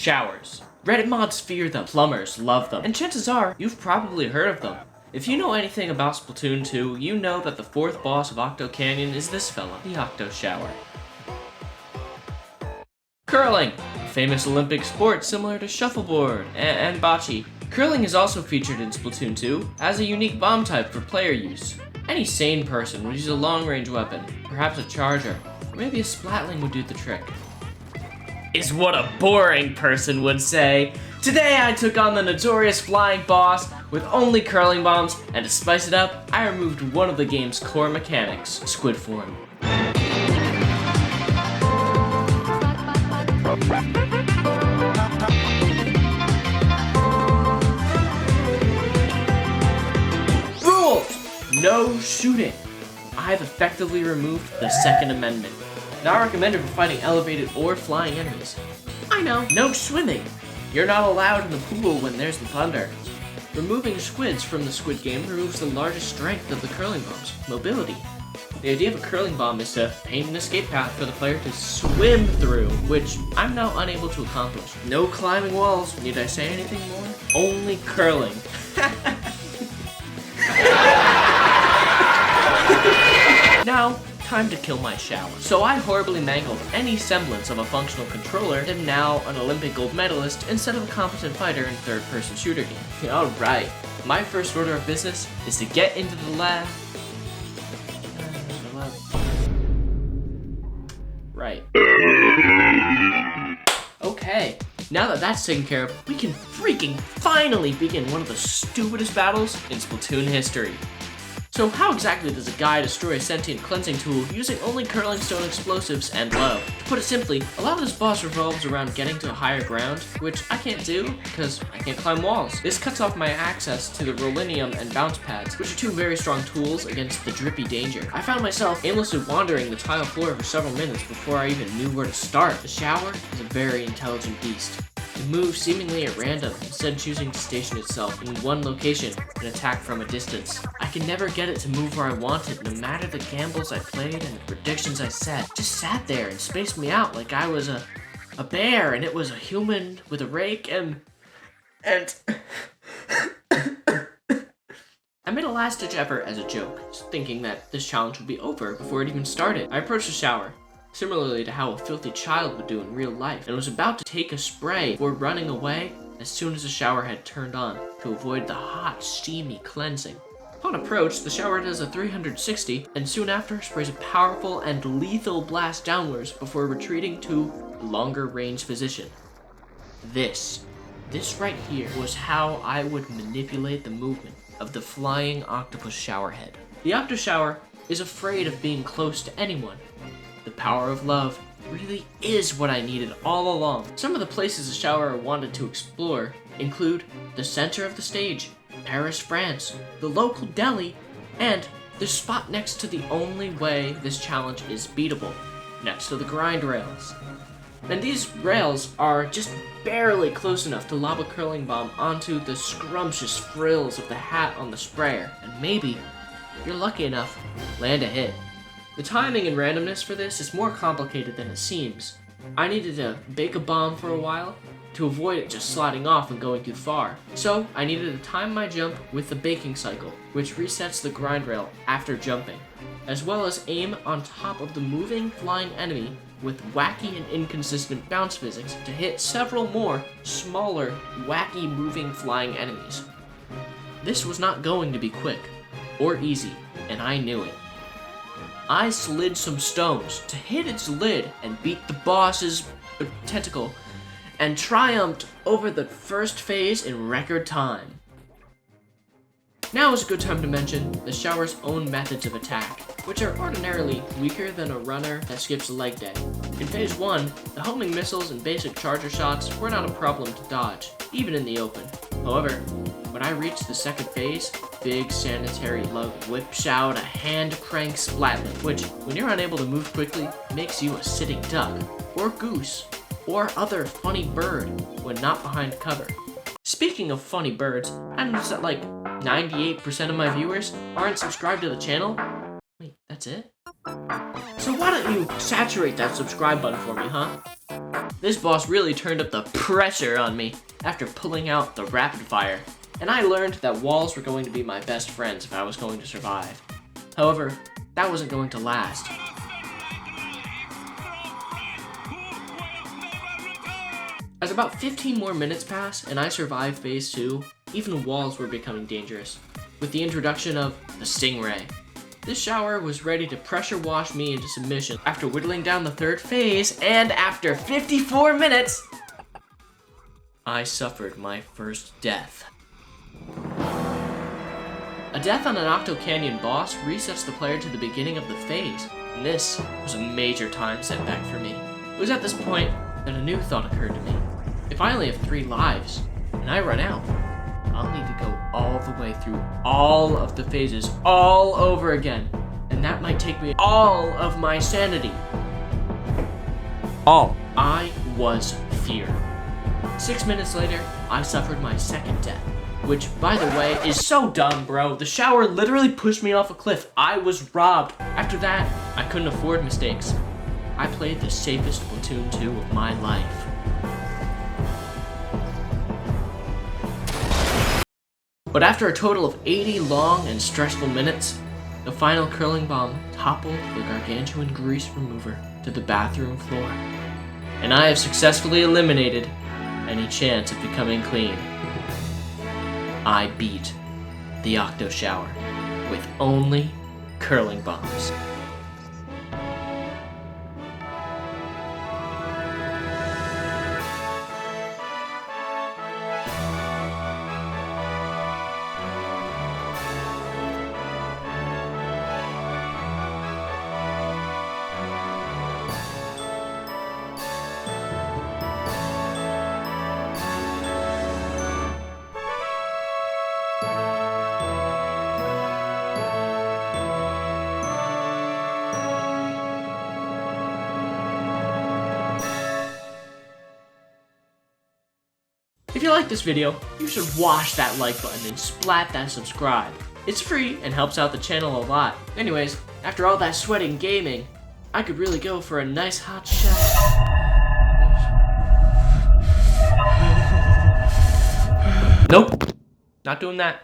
Showers. Reddit mods fear them, plumbers love them, and chances are, you've probably heard of them. If you know anything about Splatoon 2, you know that the fourth boss of Octo Canyon is this fella, the Octo Shower. Curling, a famous Olympic sport similar to shuffleboard and bocce. Curling is also featured in Splatoon 2 as a unique bomb type for player use. Any sane person would use a long-range weapon, perhaps a charger, or maybe a splatling would do the trick. Is what a boring person would say. Today I took on the notorious flying boss with only curling bombs, and to spice it up, I removed one of the game's core mechanics, squid form. Rules! No shooting. I've effectively removed the Second Amendment. Not recommended for fighting elevated or flying enemies. I know, no swimming. You're not allowed in the pool when there's the thunder. Removing squids from the squid game removes the largest strength of the curling bombs, mobility. The idea of a curling bomb is to paint an escape path for the player to swim through, which I'm now unable to accomplish. No climbing walls, need I say anything more? Only curling. Now, time to kill my shower. So I horribly mangled any semblance of a functional controller and am now an Olympic gold medalist instead of a competent fighter in third-person shooter game. Alright, my first order of business is to get into the lab. Right. Okay, now that that's taken care of, we can freaking finally begin one of the stupidest battles in Splatoon history. So how exactly does a guy destroy a sentient cleansing tool using only curling stone explosives and low? To put it simply, a lot of this boss revolves around getting to a higher ground, which I can't do because I can't climb walls. This cuts off my access to the rolinium and bounce pads, which are two very strong tools against the drippy danger. I found myself aimlessly wandering the tile floor for several minutes before I even knew where to start. The shower is a very intelligent beast. It moves seemingly at random, instead choosing to station itself in one location and attack from a distance. I can never get it to move where I want it, no matter the gambles I played and the predictions I set. It just sat there and spaced me out like I was a bear and it was a human with a rake and I made a last-ditch effort as a joke, thinking that this challenge would be over before it even started. I approached the shower, similarly to how a filthy child would do in real life, and was about to take a spray before running away as soon as the shower had turned on to avoid the hot, steamy cleansing. Upon approach, the shower does a 360 and soon after sprays a powerful and lethal blast downwards before retreating to a longer range position. This right here was how I would manipulate the movement of the flying octopus showerhead. The Octo Shower is afraid of being close to anyone. The power of love really is what I needed all along. Some of the places the shower wanted to explore include the center of the stage, Paris, France, the local deli, and the spot next to the only way this challenge is beatable, next to the grind rails. And these rails are just barely close enough to lob a curling bomb onto the scrumptious frills of the hat on the sprayer, and maybe, if you're lucky enough, land a hit. The timing and randomness for this is more complicated than it seems. I needed to bake a bomb for a while to avoid it just sliding off and going too far. So I needed to time my jump with the baking cycle, which resets the grind rail after jumping, as well as aim on top of the moving, flying enemy with wacky and inconsistent bounce physics to hit several more smaller, wacky moving flying enemies. This was not going to be quick or easy, and I knew it. I slid some stones to hit its lid and beat the boss's tentacle, and triumphed over the first phase in record time. Now is a good time to mention the shower's own methods of attack, which are ordinarily weaker than a runner that skips a leg day. In phase 1, the homing missiles and basic charger shots were not a problem to dodge, even in the open. However, when I reached the second phase, big sanitary lug whips out a hand crank splatling, which, when you're unable to move quickly, makes you a sitting duck, or goose, or other funny bird when not behind cover. Speaking of funny birds, I noticed that like 98% of my viewers aren't subscribed to the channel. Wait, that's it? So why don't you saturate that subscribe button for me, huh? This boss really turned up the pressure on me after pulling out the rapid fire, and I learned that walls were going to be my best friends if I was going to survive. However, that wasn't going to last. As about 15 more minutes pass and I survive phase 2, even walls were becoming dangerous, with the introduction of the Stingray. This shower was ready to pressure wash me into submission after whittling down the third phase, and after 54 minutes, I suffered my first death. A death on an Octo Canyon boss resets the player to the beginning of the phase, and this was a major time setback for me. It was at this point that a new thought occurred to me. If I only have 3 lives, and I run out, I'll need to go all the way through all of the phases all over again, and that might take me all of my sanity. I was feared. 6 minutes later, I suffered my second death, which, by the way, is so dumb, bro. The shower literally pushed me off a cliff. I was robbed. After that, I couldn't afford mistakes. I played the safest Splatoon 2 of my life. But after a total of 80 long and stressful minutes, the final curling bomb toppled the gargantuan grease remover to the bathroom floor, and I have successfully eliminated any chance of becoming clean. I beat the Octo Shower with only curling bombs. If you like this video, you should wash that like button and splat that subscribe. It's free and helps out the channel a lot. Anyways, after all that sweating gaming, I could really go for a nice hot shower. Nope, not doing that.